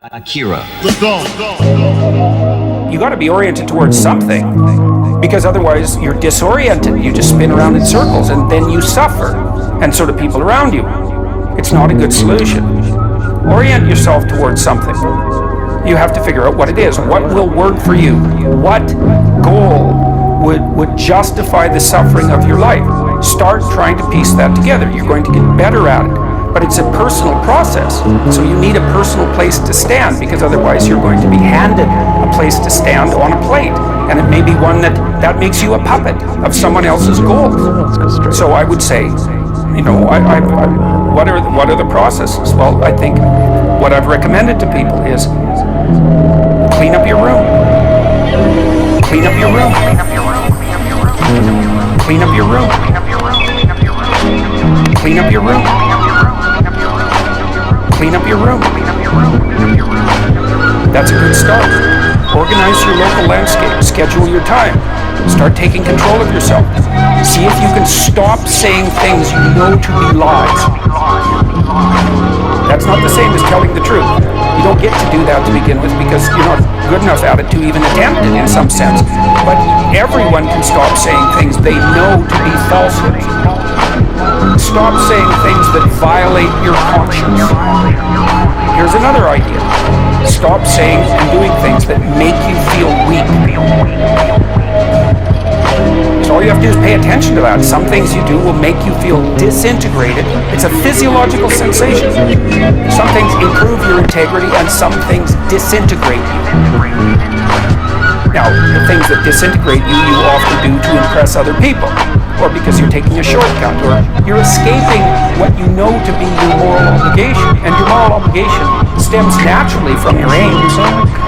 Akira the Don. You got to be oriented towards something, because otherwise you're disoriented. You just spin around in circles, and then you suffer, and so do people around you. It's not a good solution. Orient yourself towards something. You have to figure out what it is. What will work for you? What goal would justify the suffering of your life? Start trying to piece that together. You're going to get better at it. But it's a personal process, so you need a personal place to stand, because otherwise you're going to be handed a place to stand on a plate, and it may be one that makes you a puppet of someone else's goals. So I would say, what are the processes? Well, I think what I've recommended to people is clean up your room. Clean up your room. Clean up your room. Clean up your room. Clean up your room. That's a good start. Organize your local landscape. Schedule your time. Start taking control of yourself. See if you can stop saying things you know to be lies. That's not the same as telling the truth. You don't get to do that to begin with, because you're not good enough at it to even attempt it in some sense. But everyone can stop saying things they know to be falsehoods. Stop saying things that violate your conscience. Here's another idea. Stop saying and doing things that make you feel weak. So all you have to do is pay attention to that. Some things you do will make you feel disintegrated. It's a physiological sensation. Some things improve your integrity, and some things disintegrate you. Now, the things that disintegrate you, you often do to impress other people, or because you're taking a shortcut, or you're escaping what you know to be your moral obligation. And your moral obligation stems naturally from your aims.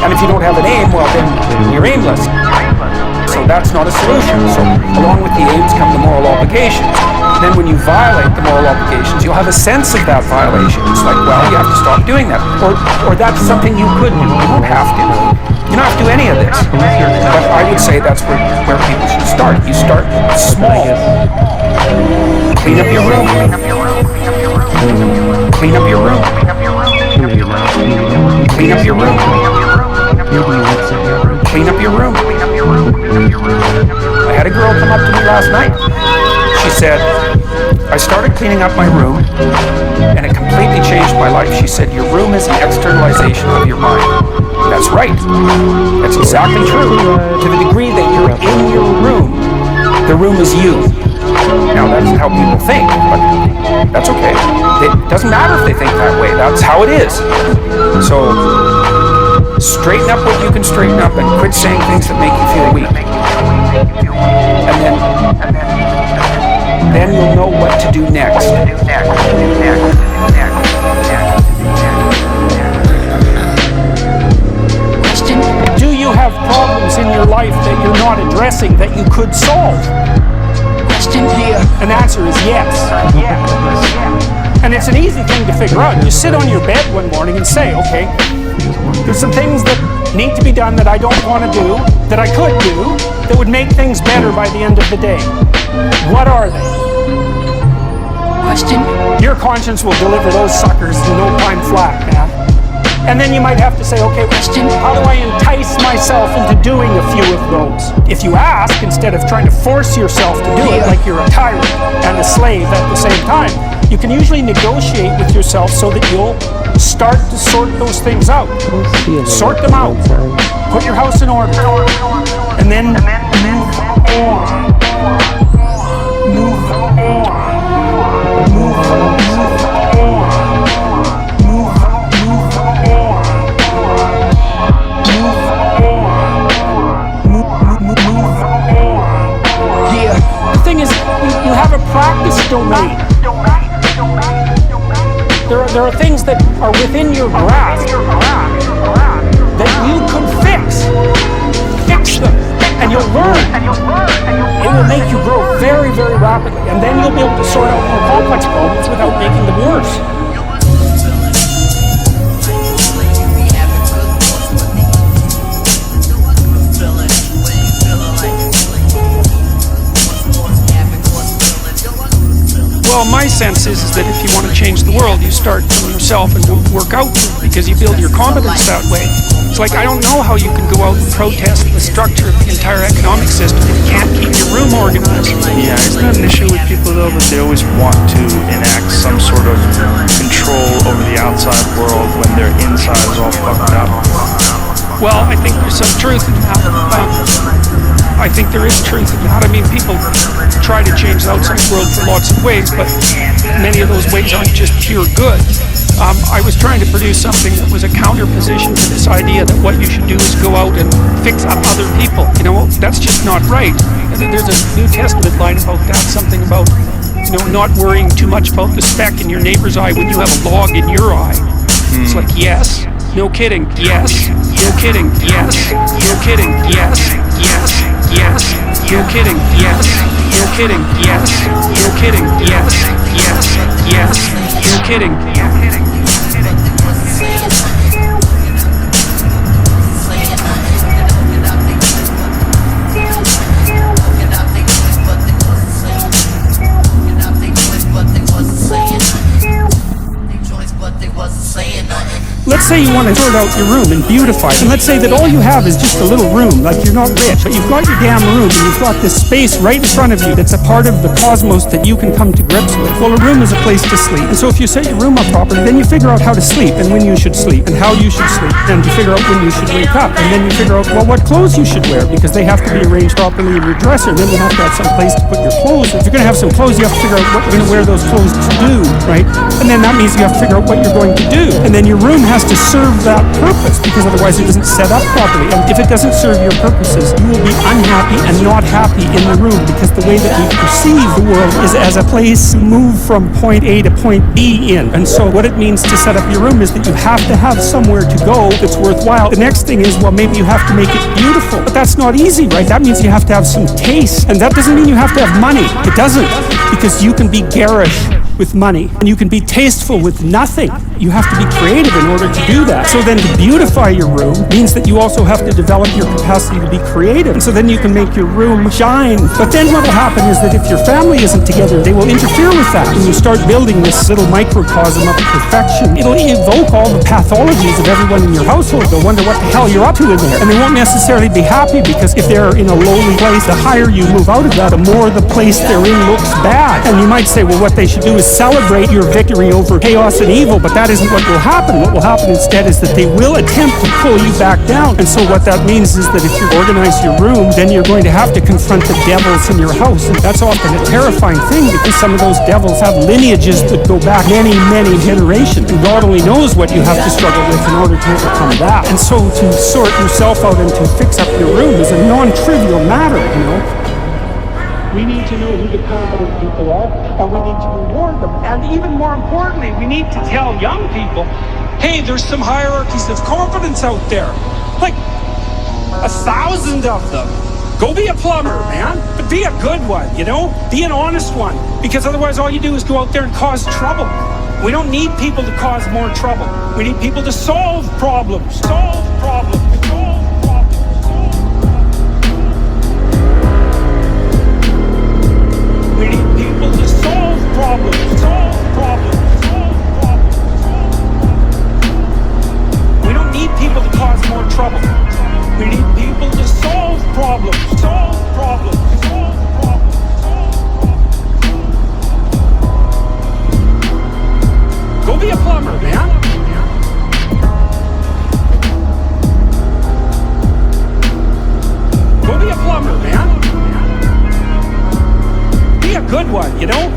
And if you don't have an aim, well, then you're aimless. So that's not a solution. So along with the aims come the moral obligations. Then when you violate the moral obligations, you'll have a sense of that violation. It's like, well, you have to stop doing that. Or that's something you could do. You don't have to. You don't have to do any of this. But I would say that's where people should start. You start small. Clean up your room. Clean up your room. Clean up your room. Clean up your room. I had a girl come up to me last night. She said, I started cleaning up my room, and it completely changed my life. She said, your room is an externalization of your mind. That's right. That's exactly true. To the degree that you're in your room, the room is you. Now, that's how people think, but that's okay. It doesn't matter if they think that way. That's how it is. So, straighten up what you can straighten up, and quit saying things that make you feel weak. And then you'll know what to do next. Do you have problems in your life that you're not addressing that you could solve? An answer is yes. And it's an easy thing to figure out. You sit on your bed one morning and say, okay, there's some things that need to be done that I don't want to do, that I could do, that would make things better by the end of the day. What are they? Your conscience will deliver those suckers in no time flat, man. And then you might have to say, okay, how do I entice myself into doing a few of those? If you ask, instead of trying to force yourself to do it like you're a tyrant and a slave at the same time, you can usually negotiate with yourself so that you'll start to sort those things out. Sort them out. Put your house in order. And then move on. Move on. Move on. You have a practice domain. There are things that are within your grasp that you could fix. Fix them, and you'll learn. It will make you grow very, very rapidly, and then you'll be able to sort out more complex problems without making them worse. Well, my sense is that if you want to change the world, you start from yourself and work out, because you build your competence that way. It's like, I don't know how you can go out and protest the structure of the entire economic system if you can't keep your room organized. Yeah, isn't that an issue with people though, that they always want to enact some sort of control over the outside world when their inside is all fucked up? Well, I think there's some truth in that. I think there is truth in that. I mean, people try to change the outside world for lots of ways, but many of those ways aren't just pure good. I was trying to produce something that was a counterposition to this idea that what you should do is go out and fix up other people. You know, that's just not right. There's a New Testament line about that, something about, you know, not worrying too much about the speck in your neighbor's eye when you have a log in your eye. It's like, yes, no kidding, yes, no kidding, yes, no kidding, yes, yes, yes, no kidding, yes, no kidding, yes, no kidding, yes, yes, yes, no kidding. Let's say you want to sort out your room and beautify it. And let's say that all you have is just a little room, like you're not rich, but you've got your damn room and you've got this space right in front of you that's a part of the cosmos that you can come to grips with. Well, a room is a place to sleep. And so if you set your room up properly, then you figure out how to sleep and when you should sleep and how you should sleep. And you figure out when you should wake up. And then you figure out, well, what clothes you should wear, because they have to be arranged properly in your dresser. And then you have to have some place to put your clothes. If you're going to have some clothes, you have to figure out what you're going to wear those clothes to do, right? And then that means you have to figure out what you're going to do. And then your room has to serve that purpose, because otherwise it doesn't set up properly. And if it doesn't serve your purposes, you will be unhappy and not happy in the room, because the way that we perceive the world is as a place to move from point A to point B in. And so what it means to set up your room is that you have to have somewhere to go that's worthwhile. The next thing is, well, maybe you have to make it beautiful, but that's not easy, right? That means you have to have some taste, and that doesn't mean you have to have money. It doesn't, because you can be garish with money and you can be tasteful with nothing. You have to be creative in order to do that. So then to beautify your room means that you also have to develop your capacity to be creative. And so then you can make your room shine. But then what will happen is that if your family isn't together, they will interfere with that. And you start building this little microcosm of perfection. It'll evoke all the pathologies of everyone in your household. They'll wonder what the hell you're up to in there. And they won't necessarily be happy, because if they're in a lowly place, the higher you move out of that, the more the place they're in looks bad. And you might say, well, what they should do is celebrate your victory over chaos and evil, but that isn't what will happen. What will happen instead is that they will attempt to pull you back down. And so what that means is that if you organize your room, then you're going to have to confront the devils in your house. And that's often a terrifying thing, because some of those devils have lineages that go back many, many generations. And God only knows what you have to struggle with in order to overcome that. And so to sort yourself out and to fix up your room is a non-trivial matter, you know. We need to know who the competent people are, and we need to reward them. And even more importantly, we need to tell young people, hey, there's some hierarchies of competence out there. Like 1,000 of them. Go be a plumber, man. But be a good one, you know? Be an honest one. Because otherwise all you do is go out there and cause trouble. We don't need people to cause more trouble. We need people to solve problems. Solve problems. We need people to solve problems, solve problems, solve problems. We don't need people to cause more trouble. We need people to solve problems, solve problems, solve problems, solve problems. Go be a plumber, man. Go be a plumber, man. A good one, you know?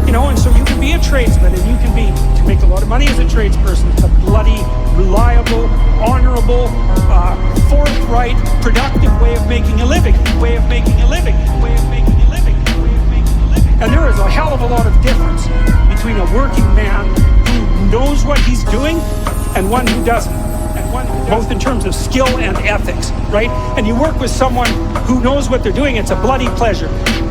You know, and so you can be a tradesman, and you can make a lot of money as a tradesperson. It's a bloody, reliable, honorable, forthright, productive way of making a living, way of making a living, way of making a living, way of making a living. And there is a hell of a lot of difference between a working man who knows what he's doing and one who doesn't. both in terms of skill and ethics, right? And you work with someone who knows what they're doing, it's a bloody pleasure.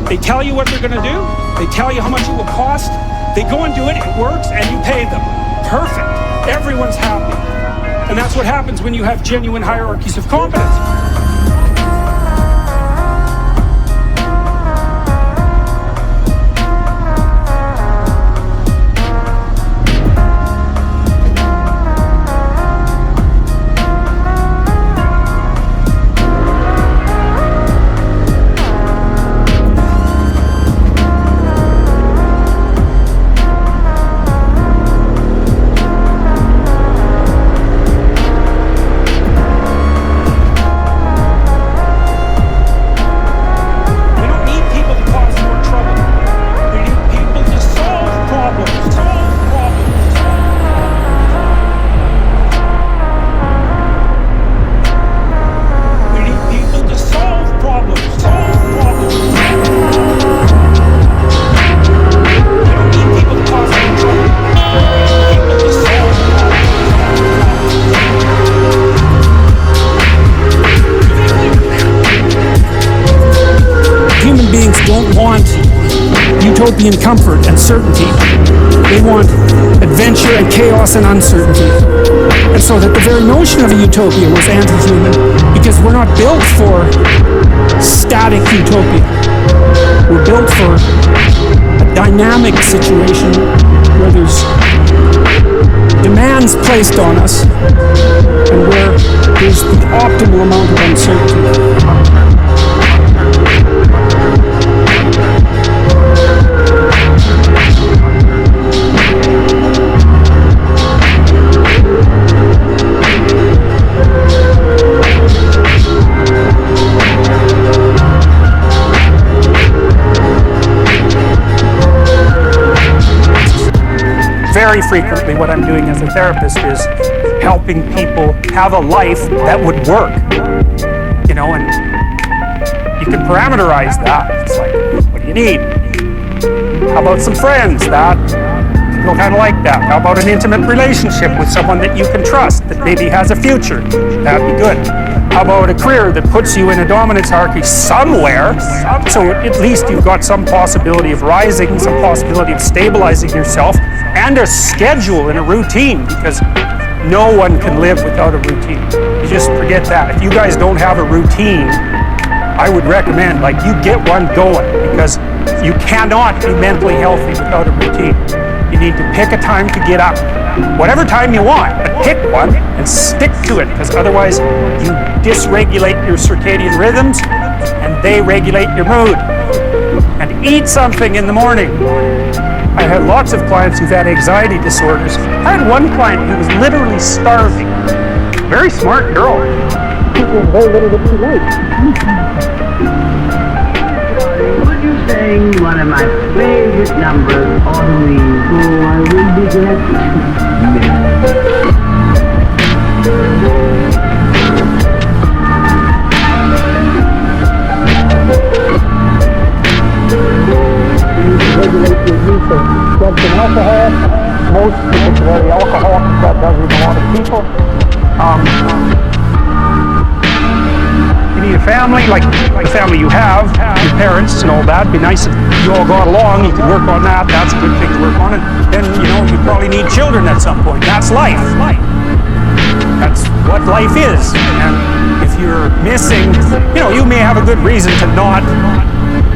They tell you what they're gonna do, they tell you how much it will cost, they go and do it, it works, and you pay them. Perfect. Everyone's happy. And that's what happens when you have genuine hierarchies of competence. Utopian comfort and certainty. They want adventure and chaos and uncertainty. And so that the very notion of a utopia was anti-human, because we're not built for static utopia. We're built for a dynamic situation where there's demands placed on us and where there's the optimal amount of uncertainty. Very frequently what I'm doing as a therapist is helping people have a life that would work, you know, and you can parameterize that. It's like, what do you need? How about some friends? That people kind of like that. How about an intimate relationship with someone that you can trust, that maybe has a future? That'd be good. How about a career that puts you in a dominance hierarchy somewhere, so at least you've got some possibility of rising, some possibility of stabilizing yourself, and a schedule and a routine, because no one can live without a routine. You just forget that. If you guys don't have a routine, I would recommend, like, you get one going, because you cannot be mentally healthy without a routine. You need to pick a time to get up, whatever time you want, but pick one and stick to it, because otherwise you dysregulate your circadian rhythms and they regulate your mood. And eat something in the morning. I had lots of clients who've had anxiety disorders. I had one client who was literally starving. Very smart girl. People very little bit too late. Would you sing one of my favorite numbers on me? Oh, I will be glad. Regulate your use of drugs and alcohol. Most people today, alcohol that does with a lot of people. You need a family, like the family you have, your parents and all that. It'd be nice if you all got along, you could work on that. That's a good thing to work on. And then, you know, you probably need children at some point. That's life. That's what life is. And if you're missing, you know, you may have a good reason to not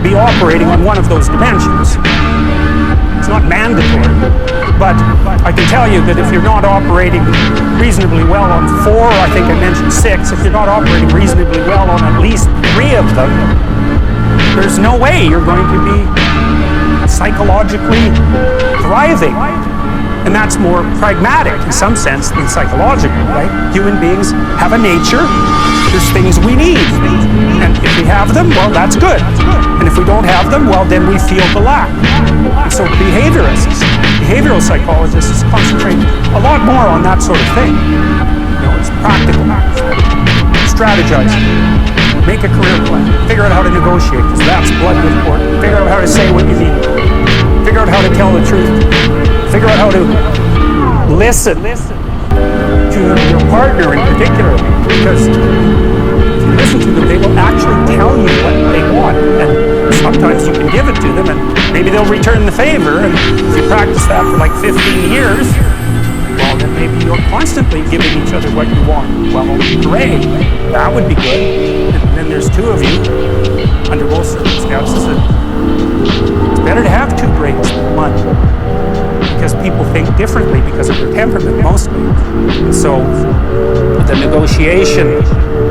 be operating on one of those dimensions. It's not mandatory, but I can tell you that if you're not operating reasonably well on 4, I think I mentioned 6, if you're not operating reasonably well on at least 3 of them, there's no way you're going to be psychologically thriving. And that's more pragmatic in some sense than psychological, right? Human beings have a nature. There's things we need. And if we have them, well, that's good. And if we don't have them, well, then we feel the lack. And so behavioral psychologists concentrate a lot more on that sort of thing. You know, it's practical. Strategize. Make a career plan. Figure out how to negotiate, because that's bloody important. Figure out how to say what you need. Figure out how to tell the truth. Figure out how to listen. to your partner in particular, because if you listen to them, they will actually tell you what they want, and sometimes you can give it to them, and maybe they'll return the favor, and if you practice that for like 15 years, well, then maybe you're constantly giving each other what you want. Well, hooray, that would be good. And then there's two of you, under both circumstances, and it's better to have two brains than one, because people think differently because of their temperament mostly. So the negotiation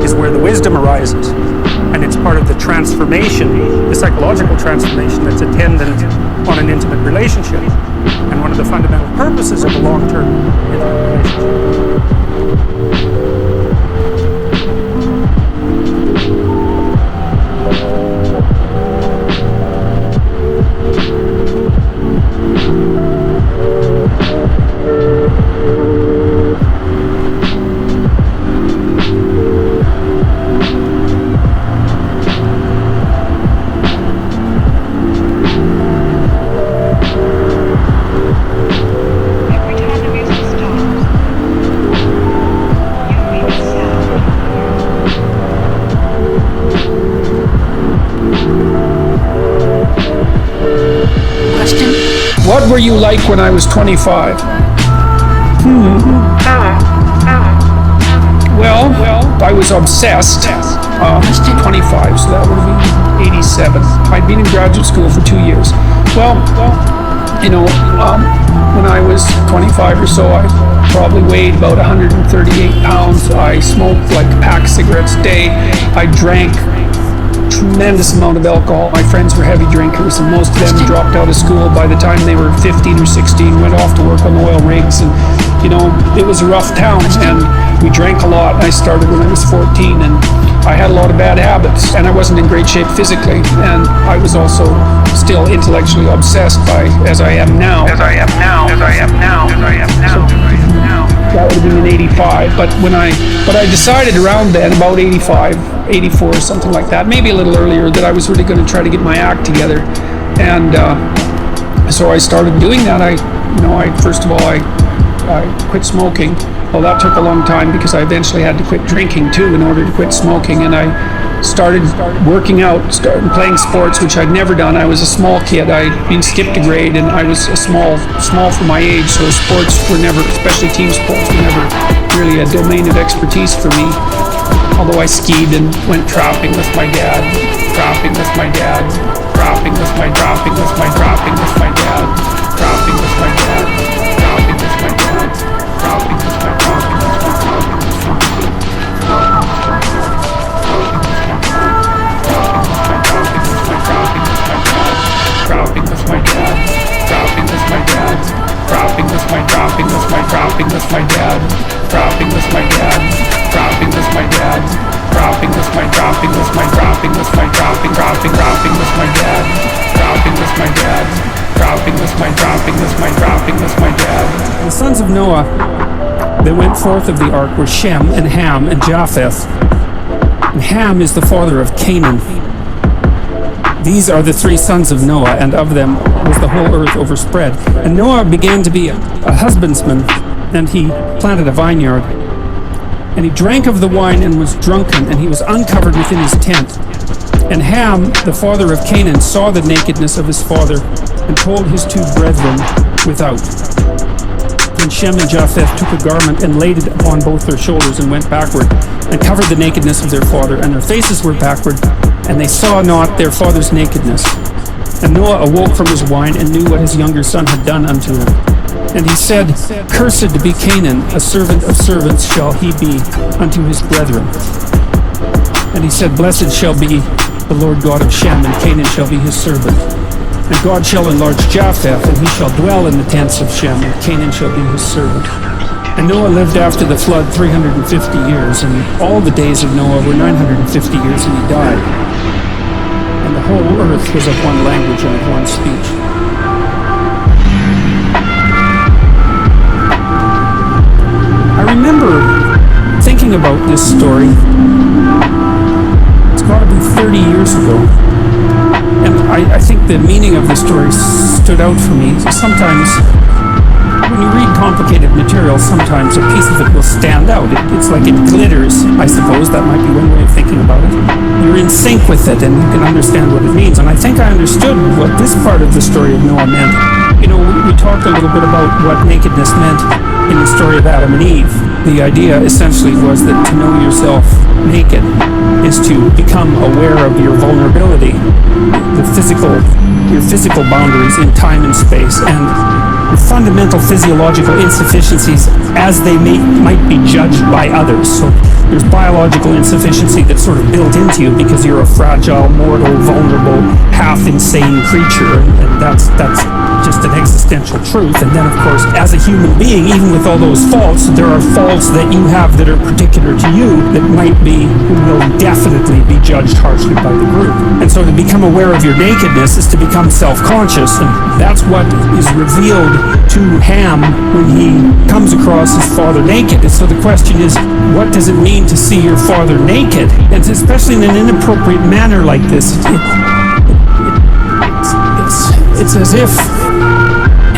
is where the wisdom arises, and it's part of the transformation, the psychological transformation that's attendant on an intimate relationship, and one of the fundamental purposes of a long-term intimate relationship. What were you like when I was 25? Well, I was obsessed. 25, so that would have been 87. I'd been in graduate school for 2 years. Well, you know, when I was 25 or so, I probably weighed about 138 pounds. I smoked like a pack of cigarettes a day. I drank tremendous amount of alcohol. My friends were heavy drinkers, and most of them dropped out of school by the time they were 15 or 16, went off to work on oil rigs, and you know, it was a rough town, and we drank a lot. I started when I was 14, and I had a lot of bad habits, and I wasn't in great shape physically, and I was also still intellectually obsessed by, as I am now. That would have been in 85, but I decided around then, about 85, 84, something like that, maybe a little earlier, that I was really going to try to get my act together, and so I started doing that. I first of all, I quit smoking. Well, that took a long time because I eventually had to quit drinking too in order to quit smoking, and I started working out, started playing sports, which I'd never done. I was a small kid. I'd been skipped a grade, and I was small for my age, so sports were never, especially team sports, were never really a domain of expertise for me. Although I skied and went trapping with my dad, trapping with my dad, trapping with my dad, trapping with my dad, trapping with my dad, trapping with my dad, trapping with my dad. Dropping with my dad, dropping with my dad, dropping with my dropping with my dropping with my dad, dropping with my dad, dropping with my dad, dropping with my dropping with my dropping with my dropping dropping with my dad, dropping with my dad, dropping with my dropping with my dropping with my dad. The sons of Noah that went forth of the ark were Shem and Ham and Japheth. And Ham is the father of Canaan. These are the three sons of Noah, and of them was the whole earth overspread. And Noah began to be a husbandman, and he planted a vineyard. And he drank of the wine and was drunken, and he was uncovered within his tent. And Ham, the father of Canaan, saw the nakedness of his father, and told his two brethren without. And Shem and Japheth took a garment and laid it upon both their shoulders, and went backward, and covered the nakedness of their father, and their faces were backward, and they saw not their father's nakedness. And Noah awoke from his wine, and knew what his younger son had done unto him. And he said, Cursed be Canaan, a servant of servants shall he be unto his brethren. And he said, Blessed shall be the Lord God of Shem, and Canaan shall be his servant. And God shall enlarge Japheth, and he shall dwell in the tents of Shem, and Canaan shall be his servant. And Noah lived after the flood 350 years, and all the days of Noah were 950 years, and he died. And the whole earth was of one language and of one speech. I remember thinking about this story. It's got to be 30 years ago. And I think the meaning of the story stood out for me. Sometimes when you read complicated material, material, sometimes a piece of it will stand out. It's like it glitters, I suppose. That might be one way of thinking about it. You're in sync with it, and you can understand what it means. And I think I understood what this part of the story of Noah meant. You know, we talked a little bit about what nakedness meant in the story of Adam and Eve. The idea essentially was that to know yourself naked is to become aware of your vulnerability, your physical boundaries in time and space, and the fundamental physiological insufficiencies as they might be judged by others. So there's biological insufficiency that's sort of built into you because you're a fragile, mortal, vulnerable, half-insane creature, and that's just an existential truth. And then, of course, as a human being, even with all those faults, there are faults that you have that are particular to you that will definitely be judged harshly by the group. And so to become aware of your nakedness is to become self-conscious, and that's what is revealed to Ham when he comes across his father naked. And so the question is, what does it mean to see your father naked? And especially in an inappropriate manner like this, it's as if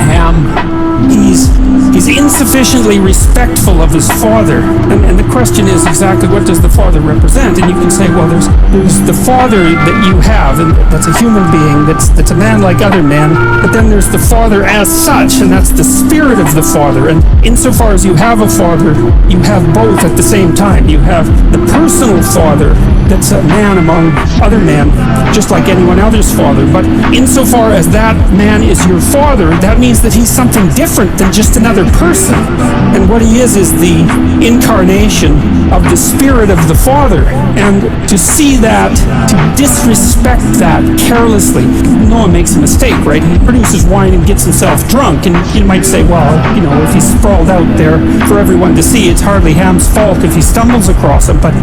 Ham, he's insufficiently respectful of his father. And the question is exactly, what does the father represent? And you can say, well, there's the father that you have, and that's a human being, that's a man like other men, but then there's the father as such, and that's the spirit of the father. And insofar as you have a father, you have both at the same time. You have the personal father that's a man among other men, just like anyone else's father. But insofar as that man is your father, that means that he's something different than just another person. And what he is the incarnation of the spirit of the father. And to see that, to disrespect that carelessly, Noah makes a mistake, right? He produces wine and gets himself drunk, and you might say, well, you know, if he's sprawled out there for everyone to see, it's hardly Ham's fault if he stumbles across him. But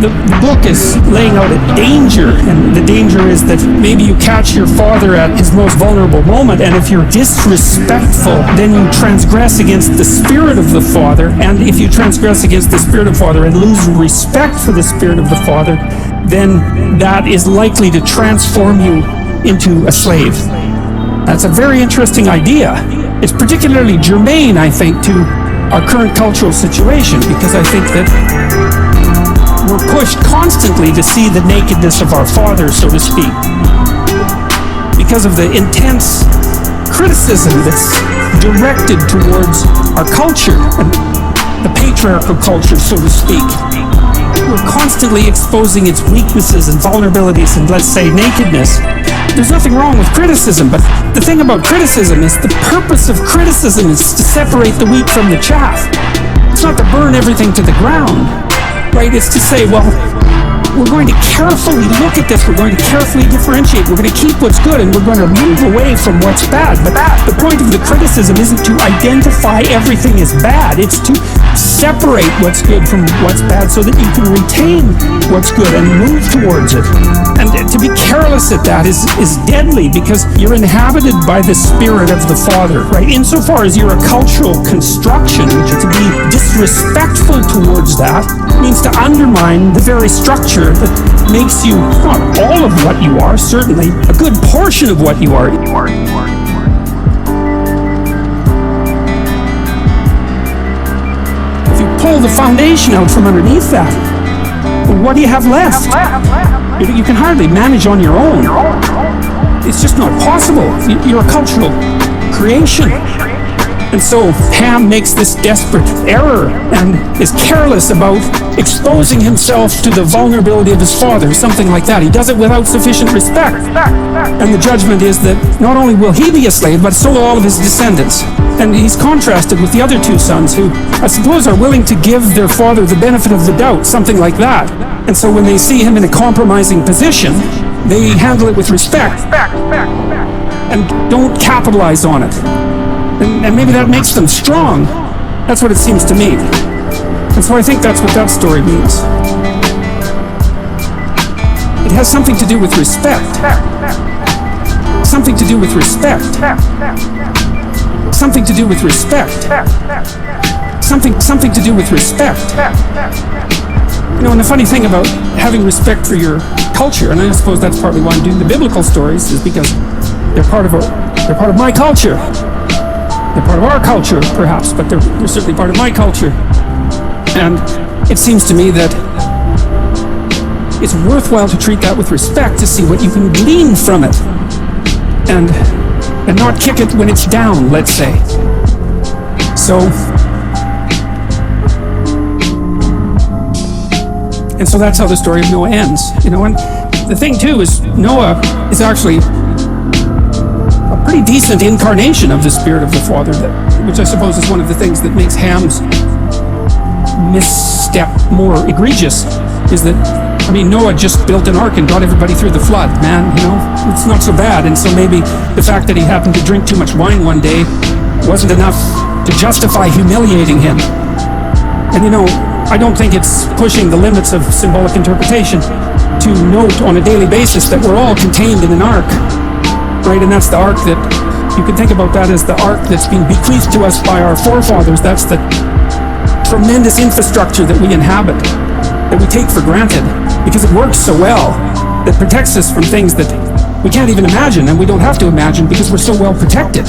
the book is laying out a danger, and the danger is that maybe you catch your father at his most vulnerable moment, and if you're disrespectful, then you transgress against the spirit of the father. And if you transgress against the spirit of the father and lose respect for the spirit of the father, then that is likely to transform you into a slave. That's a very interesting idea. It's particularly germane, I think, to our current cultural situation, because I think that we're pushed constantly to see the nakedness of our father, so to speak, because of the intense criticism that's directed towards our culture, and the patriarchal culture, so to speak. We're constantly exposing its weaknesses and vulnerabilities and, let's say, nakedness. There's nothing wrong with criticism, but the thing about criticism is the purpose of criticism is to separate the wheat from the chaff. It's not to burn everything to the ground, right? It's to say, well, we're going to carefully look at this, we're going to carefully differentiate, we're going to keep what's good, and we're going to move away from what's bad. But the point of the criticism isn't to identify everything as bad, it's to separate what's good from what's bad so that you can retain what's good and move towards it. And to be careless at that is deadly, because you're inhabited by the spirit of the Father, right? Insofar as you're a cultural construction, to be disrespectful towards that means to undermine the very structure that makes you, not all of what you are, certainly a good portion of what you are. If you pull the foundation out from underneath that, well, what do you have left? You can hardly manage on your own. It's just not possible. You're a cultural creation. And so Ham makes this desperate error and is careless about exposing himself to the vulnerability of his father, something like that. He does it without sufficient respect. And the judgment is that not only will he be a slave, but so will all of his descendants. And he's contrasted with the other two sons who, I suppose, are willing to give their father the benefit of the doubt, something like that. And so when they see him in a compromising position, they handle it with respect and don't capitalize on it. And maybe that makes them strong. That's what it seems to me. And so I think that's what that story means. It has something to do with respect. Something to do with respect. Something to do with respect. Something to do with respect. You know, and the funny thing about having respect for your culture, and I suppose that's partly why I'm doing the biblical stories, is because they're part of my culture. They're part of our culture, perhaps, but they're certainly part of my culture. And it seems to me that it's worthwhile to treat that with respect, to see what you can glean from it, and not kick it when it's down, let's say. And so that's how the story of Noah ends, you know. And the thing too is, Noah is actually a pretty decent incarnation of the spirit of the Father, which I suppose is one of the things that makes Ham's misstep more egregious, is that, I mean, Noah just built an ark and got everybody through the flood, man, you know, it's not so bad. And so maybe the fact that he happened to drink too much wine one day wasn't enough to justify humiliating him. And you know, I don't think it's pushing the limits of symbolic interpretation to note on a daily basis that we're all contained in an ark, right? And that's the ark that, you can think about that as the ark that's been bequeathed to us by our forefathers. That's the tremendous infrastructure that we inhabit, that we take for granted, because it works so well, that protects us from things that we can't even imagine, and we don't have to imagine because we're so well protected.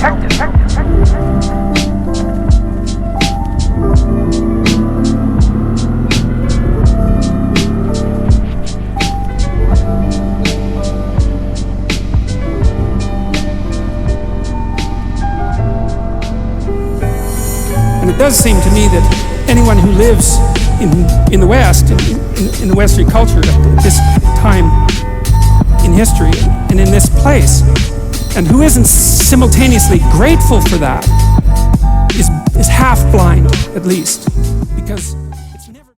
And it does seem to me that anyone who lives in the West, in the Western culture at this time in history and in this place, and who isn't simultaneously grateful for that, is half blind, at least, because